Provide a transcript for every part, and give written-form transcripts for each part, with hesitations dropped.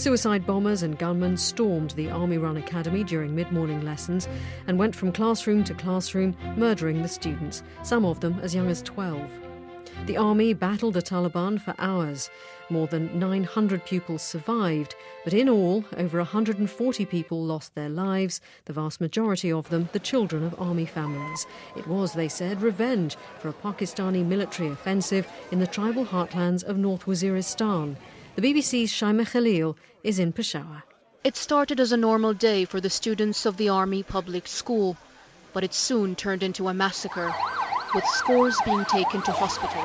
Suicide bombers and gunmen stormed the army-run academy during mid-morning lessons and went from classroom to classroom, murdering the students, some of them as young as 12. The army battled the Taliban for hours. More than 900 pupils survived, but in all, over 140 people lost their lives, the vast majority of them the children of army families. It was, they said, revenge for a Pakistani military offensive in the tribal heartlands of North Waziristan. The BBC's Shaima Khalil is in Peshawar. It started as a normal day for the students of the Army Public School, but it soon turned into a massacre, with scores being taken to hospital.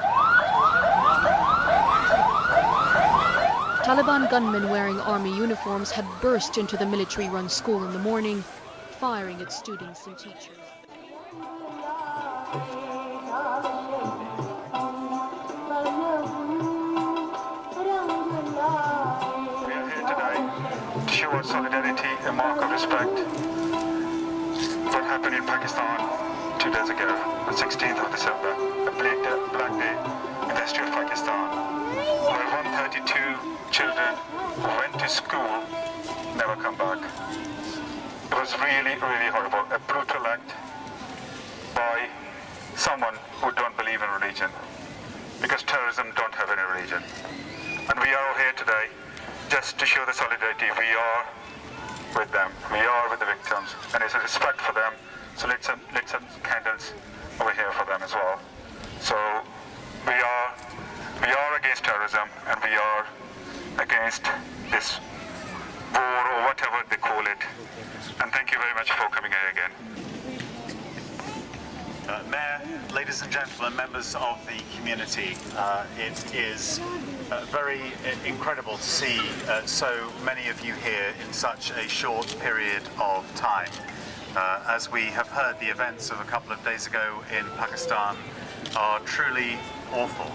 Taliban gunmen wearing army uniforms had burst into the military-run school in the morning, firing at students and teachers. We are here today to show our solidarity, a mark of respect. What happened in Pakistan 2 days ago, the 16th of December, a black day in the history of Pakistan, where 132 children who went to school never come back. It was really, really horrible. A brutal act by someone who don't believe in religion, because terrorism don't have any religion. And we are all here today just to show the solidarity. We are with them. We are with the victims, and it's a respect for them. So lit some candles over here for them as well. So we are against terrorism, and we are against this war or whatever they call it. And thank you very much for coming here again. Mayor, ladies and gentlemen, members of the community, it is very incredible to see so many of you here in such a short period of time. As we have heard, the events of a couple of days ago in Pakistan are truly awful.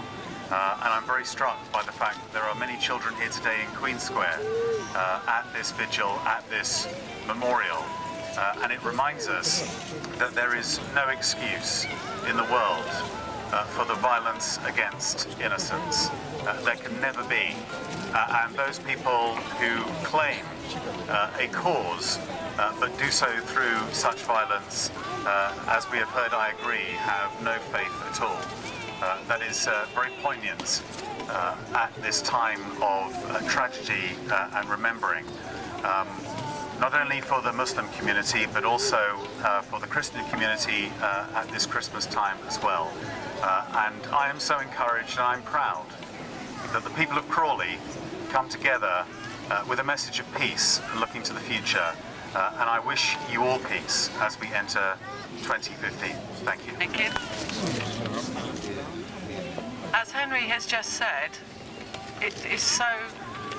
And I'm very struck by the fact that there are many children here today in Queen Square at this vigil, at this memorial. And it reminds us that there is no excuse in the world for the violence against innocents. There can never be. And those people who claim a cause but do so through such violence, as we have heard, I agree, have no faith at all. That is very poignant at this time of tragedy and remembering. Not only for the Muslim community, but also for the Christian community at this Christmas time as well. And I am so encouraged and I'm proud that the people of Crawley come together with a message of peace and looking to the future. And I wish you all peace as we enter 2015. Thank you. Thank you. As Henry has just said, it is so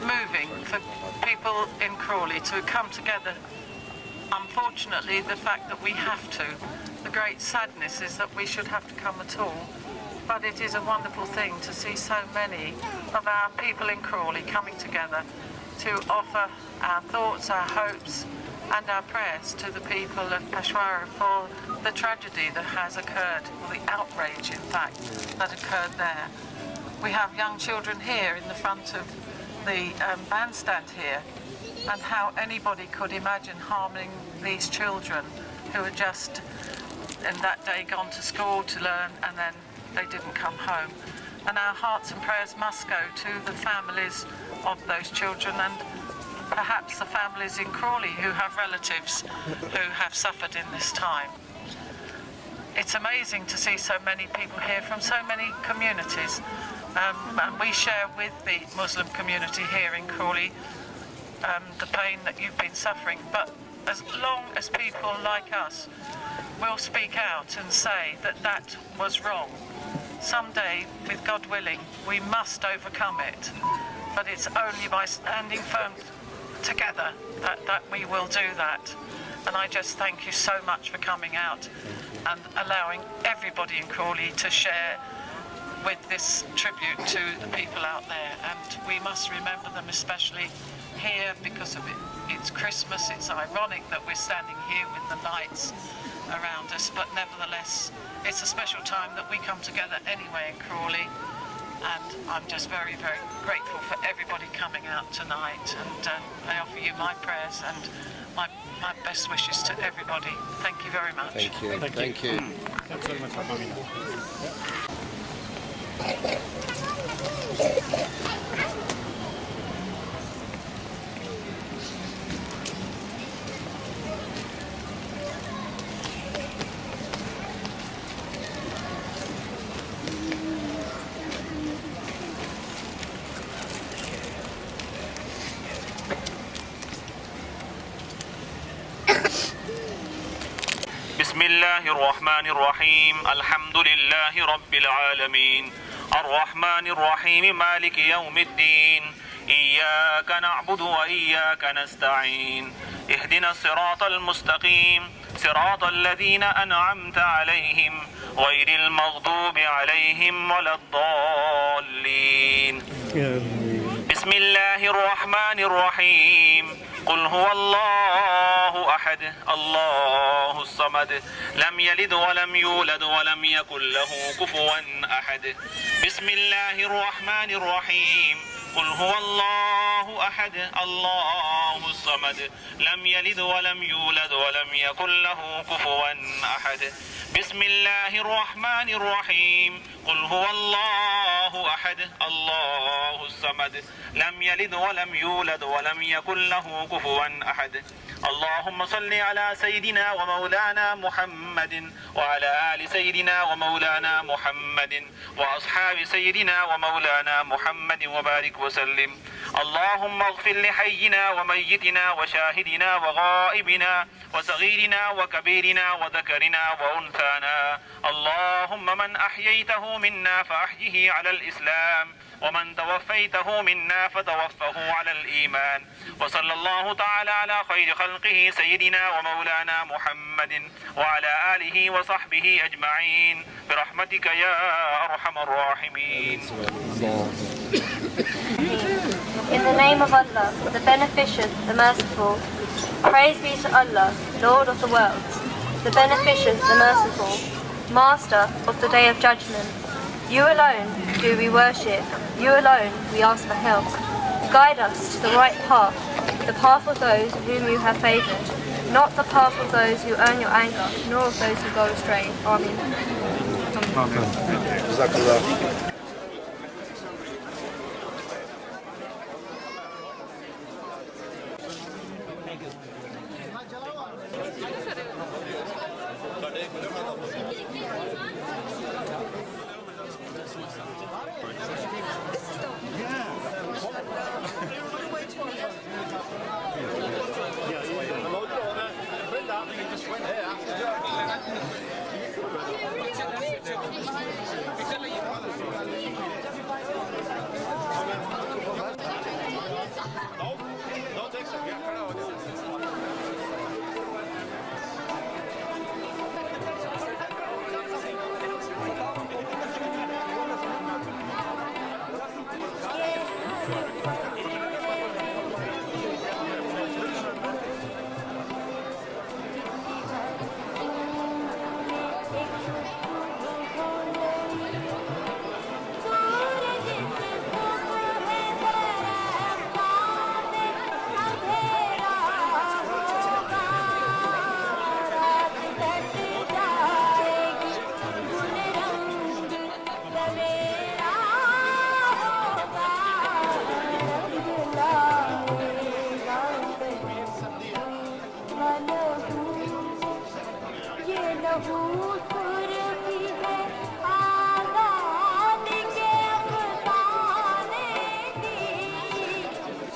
moving for people in Crawley to come together. Unfortunately, the fact that we have to, the great sadness is that we should have to come at all. But it is a wonderful thing to see so many of our people in Crawley coming together to offer our thoughts, our hopes and our prayers to the people of Peshawar for the tragedy that has occurred, or the outrage, in fact, that occurred there. We have young children here in the front of the bandstand here, and how anybody could imagine harming these children who had just, in that day, gone to school to learn, and then they didn't come home. And our hearts and prayers must go to the families of those children, and perhaps the families in Crawley who have relatives who have suffered in this time. It's amazing to see so many people here from so many communities, and we share with the Muslim community here in Crawley the pain that you've been suffering. But as long as people like us will speak out and say that that was wrong, someday, with God willing, we must overcome it. But it's only by standing firm together that we will do that. And I just thank you so much for coming out and allowing everybody in Crawley to share with this tribute to the people out there. And we must remember them, especially here, because of it. It's Christmas. It's ironic that we're standing here with the lights around us, but nevertheless, it's a special time that we come together anyway in Crawley. and I'm just very, very grateful for everybody coming out tonight, and I offer you my prayers and my best wishes to everybody. Thank you very much. Thank you. Thank you. Thanks very much for coming. بسم الله الرحمن الرحيم الحمد لله رب العالمين الرحمن الرحيم مالك يوم الدين إياك نعبد وإياك نستعين اهدنا الصراط المستقيم صراط الذين أنعمت عليهم غير المغضوب عليهم ولا الضالين بسم الله الرحمن الرحيم قل هو الله أحد الله الصمد لم يلد ولم يولد ولم يكن له كفوا أحد بسم الله الرحمن الرحيم قل هو الله أحد الله الصمد لم يلد ولم يولد ولم يكن له كفوا أحد بسم الله الرحمن الرحيم قل هو الله أحد الله الصمد لم يلد ولم يولد ولم يكن له كفوا أحد اللهم صل على سيدنا ومولانا محمد وعلى آل سيدنا ومولانا محمد وأصحاب سيدنا ومولانا محمد وبارك وسلم اللهم اغفر لحينا وميتنا وشاهدنا وغائبنا وصغيرنا وكبيرنا وذكرنا وأنثانا اللهم من أحييته منا فأحيه على الإسلام ومن توفيته منا فتوفه على الإيمان وصلى الله تعالى على خير خلقه سيدنا ومولانا محمد وعلى آله وصحبه أجمعين برحمتك يا أرحم الراحمين. In the name of Allah, the Beneficent, the Merciful. Praise be to Allah, Lord of the worlds, the Beneficent, the Merciful, Master of the Day of Judgment. You alone do we worship, you alone we ask for help. Guide us to the right path, the path of those whom you have favoured, not the path of those who earn your anger, nor of those who go astray. Amen. Jazakallah.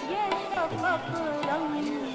Yes,